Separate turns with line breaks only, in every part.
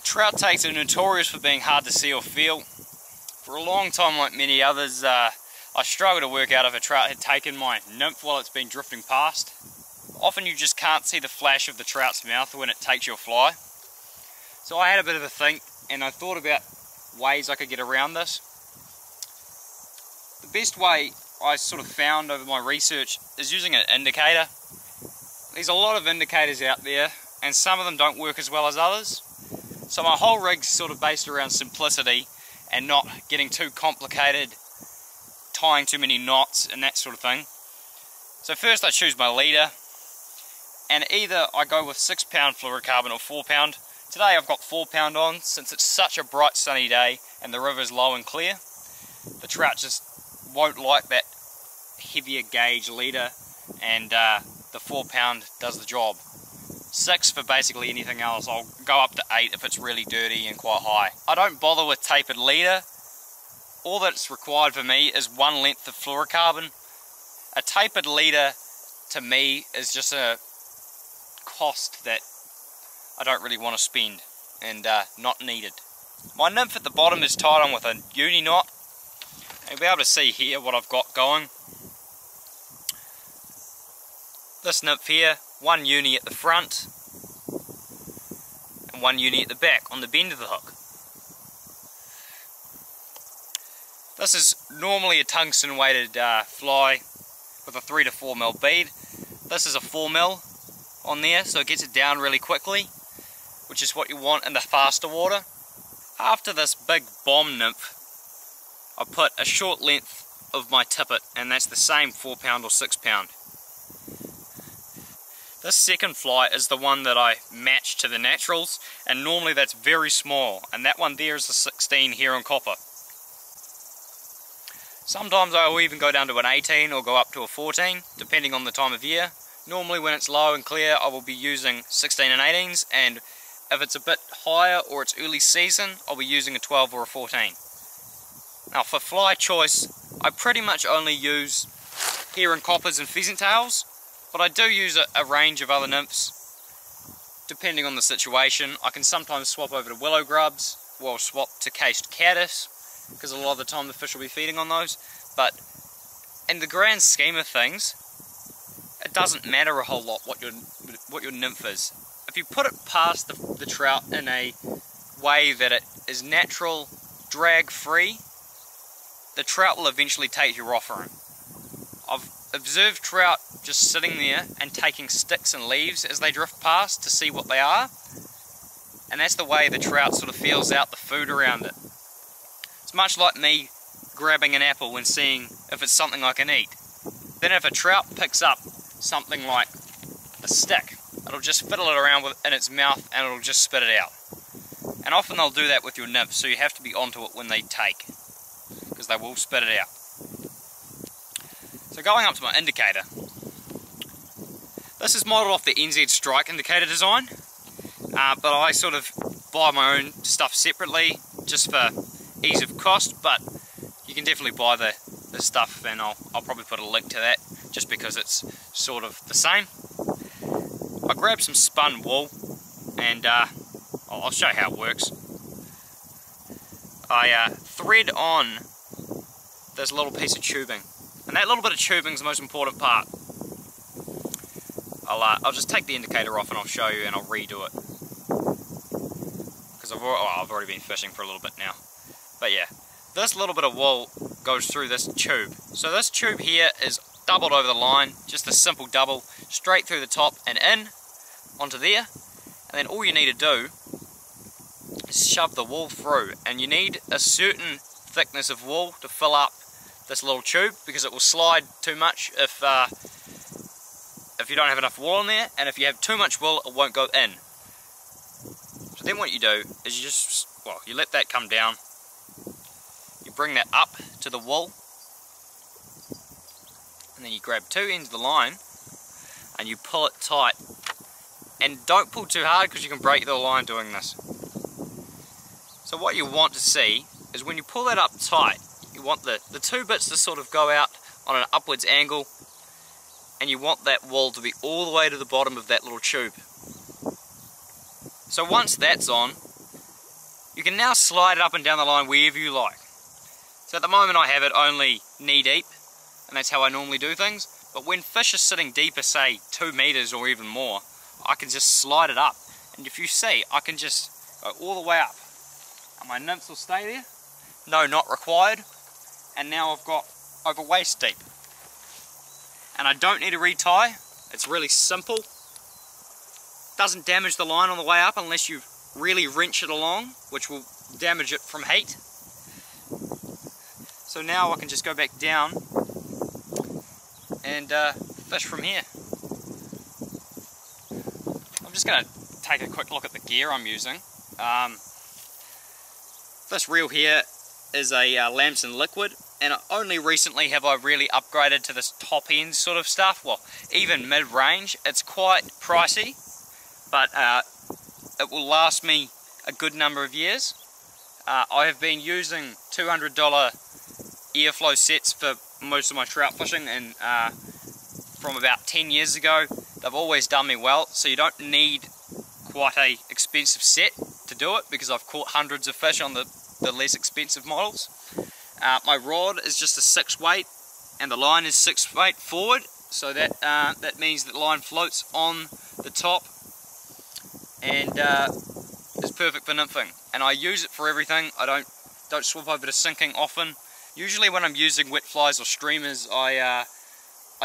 Trout takes are notorious for being hard to see or feel. For a long time, like many others, I struggled to work out if a trout had taken my nymph while it's been drifting past. Often you just can't see the flash of the trout's mouth when it takes your fly. So I had a bit of a think, and I thought about ways I could get around this. The best way I sort of found over my research is using an indicator. There's a lot of indicators out there, and some of them don't work as well as others. So my whole rig's sort of based around simplicity and not getting too complicated, tying too many knots and that sort of thing. So first I choose my leader, and either I go with 6 pound fluorocarbon or 4 pound. Today I've got 4 pound on since it's such a bright sunny day and the river's low and clear. The trout just won't like that heavier gauge leader, and the 4 pound does the job. 6 for basically anything else. I'll go up to 8 if it's really dirty and quite high. I don't bother with tapered leader. All that's required for me is 1 length of fluorocarbon. A tapered leader to me is just a cost that I don't really want to spend, and not needed. My nymph at the bottom is tied on with a uni knot. You'll be able to see here what I've got going. This nymph here, 1 uni at the front and 1 uni at the back on the bend of the hook. This is normally a tungsten weighted fly with a 3 to 4 mil bead. This is a 4 mil on there, so it gets it down really quickly, which is what you want in the faster water. After this big bomb nymph, I put a short length of my tippet, and that's the same 4 pound or 6 pound. This second fly is the one that I match to the naturals, and normally that's very small, and that one there is a 16 here on copper. Sometimes I will even go down to an 18 or go up to a 14, depending on the time of year. Normally when it's low and clear I will be using 16 and 18s, and if it's a bit higher or it's early season, I'll be using a 12 or a 14. Now for fly choice, I pretty much only use heron coppers and pheasant tails, but I do use a range of other nymphs depending on the situation. I can sometimes swap over to willow grubs, or I'll swap to cased caddis, because a lot of the time the fish will be feeding on those. But in the grand scheme of things, it doesn't matter a whole lot what your nymph is. If you put it past the trout in a way that it is natural, drag free, the trout will eventually take your offering. I've observed trout just sitting there and taking sticks and leaves as they drift past to see what they are, and that's the way the trout sort of feels out the food around it. It's much like me grabbing an apple and seeing if it's something I can eat. Then if a trout picks up something like a stick, it'll just fiddle it around in its mouth and it'll just spit it out. And often they'll do that with your nymph, so you have to be onto it when they take, because they will spit it out. So going up to my indicator, this is modelled off the NZ Strike indicator design, but I sort of buy my own stuff separately just for ease of cost, but you can definitely buy the stuff, and I'll probably put a link to that just because it's sort of the same. I grabbed some spun wool, and I'll show you how it works. I thread on this little piece of tubing, and that little bit of tubing is the most important part. I'll just take the indicator off and I'll show you, and I'll redo it, because I've already been fishing for a little bit now. But yeah, this little bit of wool goes through this tube. So this tube here is doubled over the line, just a simple double, straight through the top and in, onto there. And then all you need to do is shove the wool through. And you need a certain thickness of wool to fill up this little tube, because it will slide too much if you don't have enough wool in there, and if you have too much wool, it won't go in. So then what you do is you let that come down. You bring that up to the wool, and then you grab 2 ends of the line and you pull it tight, and don't pull too hard because you can break the line doing this. So what you want to see is when you pull that up tight, you want the 2 bits to sort of go out on an upwards angle, and you want that wool to be all the way to the bottom of that little tube. So once that's on, You can now slide it up and down the line wherever you like. So at the moment I have it only knee deep, and that's how I normally do things. But when fish are sitting deeper, say 2 meters or even more, I can just slide it up. And if you see, I can just go all the way up. And my nymphs will stay there. No, not required. And now I've got over waist deep. And I don't need to retie. It's really simple. Doesn't damage the line on the way up unless you really wrench it along, which will damage it from heat. So now I can just go back down and fish from here. I'm just going to take a quick look at the gear I'm using. This reel here is a Lamson liquid, and only recently have I really upgraded to this top end sort of stuff. Well, even mid-range. It's quite pricey, but it will last me a good number of years. I have been using $200 airflow sets for most of my trout fishing, and from about 10 years ago they've always done me well, so you don't need quite a expensive set to do it, because I've caught hundreds of fish on the less expensive models. My rod is just a 6 weight, and the line is 6 weight forward, so that that means that the line floats on the top and is perfect for nymphing. And I use it for everything. I don't swap over to sinking often. Usually when I'm using wet flies or streamers, I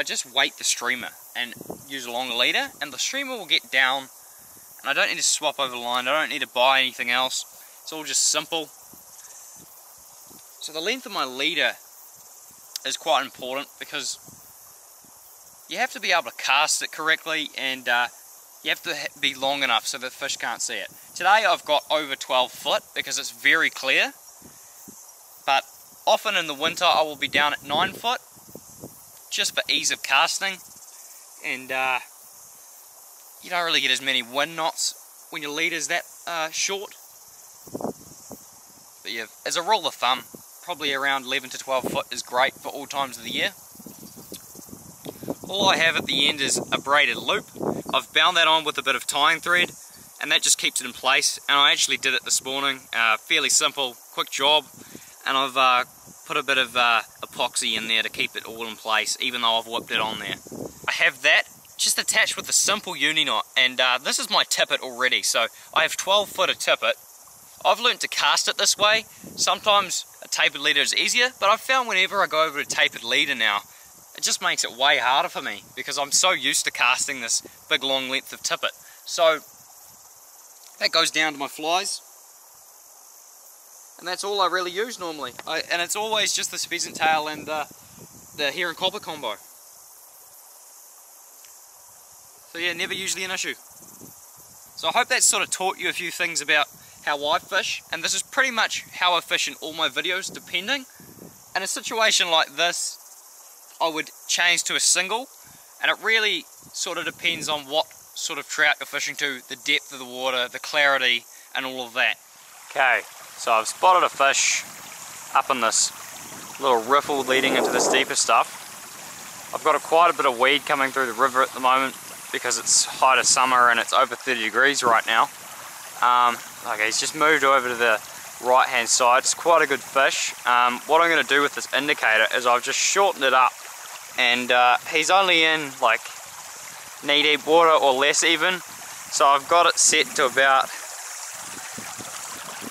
just weight the streamer and use a longer leader, and the streamer will get down, and I don't need to swap over the line. I don't need to buy anything else. It's all just simple. So the length of my leader is quite important, because you have to be able to cast it correctly, and you have to be long enough so that the fish can't see it. Today I've got over 12 foot because it's very clear, but often in the winter I will be down at 9 foot just for ease of casting, and you don't really get as many wind knots when your leader's that short. But yeah, as a rule of thumb, probably around 11 to 12 foot is great for all times of the year. All I have at the end is a braided loop. I've bound that on with a bit of tying thread, and that just keeps it in place. And I actually did it this morning, fairly simple, quick job, and I've put a bit of epoxy in there to keep it all in place, even though I've whipped it on there. I have that just attached with a simple uni knot, and this is my tippet already, so I have 12 foot of tippet. I've learnt to cast it this way. Sometimes a tapered leader is easier, but I've found whenever I go over a tapered leader now, it just makes it way harder for me, because I'm so used to casting this big long length of tippet. So that goes down to my flies, and that's all I really use normally. And it's always just this pheasant tail and the hair and copper combo. So yeah, never usually an issue. So I hope that sort of taught you a few things about how I fish, and this is pretty much how I fish in all my videos, depending. In a situation like this, I would change to a single, and it really sort of depends on what sort of trout you're fishing to, the depth of the water, the clarity, and all of that. Okay, so I've spotted a fish up in this little riffle leading into this deeper stuff. I've got quite a bit of weed coming through the river at the moment, because it's height of summer and it's over 30 degrees right now. Okay, he's just moved over to the right hand side. It's quite a good fish. What I'm going to do with this indicator is I've just shortened it up, and he's only in like knee deep water or less even, so I've got it set to about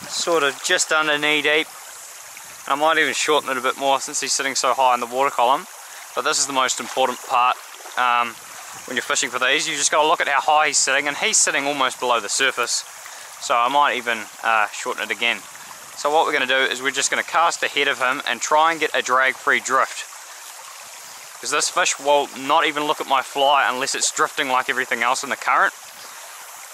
sort of just under knee deep. I might even shorten it a bit more since he's sitting so high in the water column, but this is the most important part. When you're fishing for these, you just got to look at how high he's sitting, and he's sitting almost below the surface, so I might even shorten it again. So what we're going to do is we're just going to cast ahead of him and try and get a drag-free drift, because this fish will not even look at my fly unless it's drifting like everything else in the current,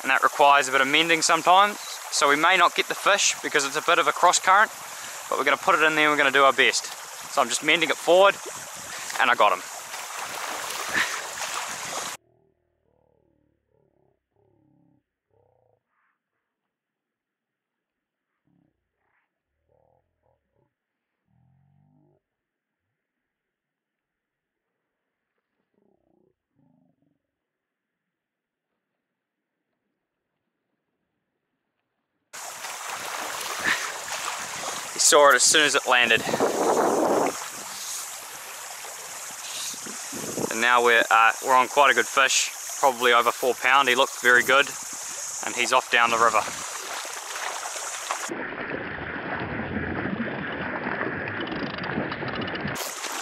and that requires a bit of mending sometimes. So we may not get the fish because it's a bit of a cross current, but we're going to put it in there and we're going to do our best. So I'm just mending it forward, and I got him. He saw it as soon as it landed. And now we're on quite a good fish, probably over 4 pound. He looked very good, and he's off down the river.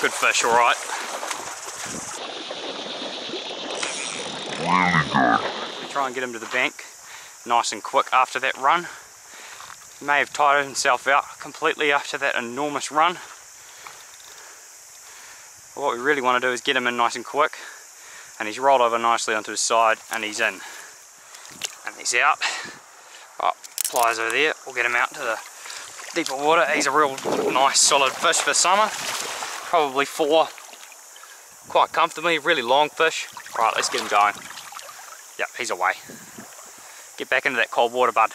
Good fish, alright. Try and get him to the bank nice and quick after that run. He may have tired himself out completely after that enormous run. But what we really want to do is get him in nice and quick, and he's rolled over nicely onto his side, and he's in. And he's out. Oh, pliers over there, we'll get him out to the deeper water. He's a real nice solid fish for summer. Probably 4 quite comfortably, really long fish. Right, let's get him going. Yep, he's away. Get back into that cold water, bud.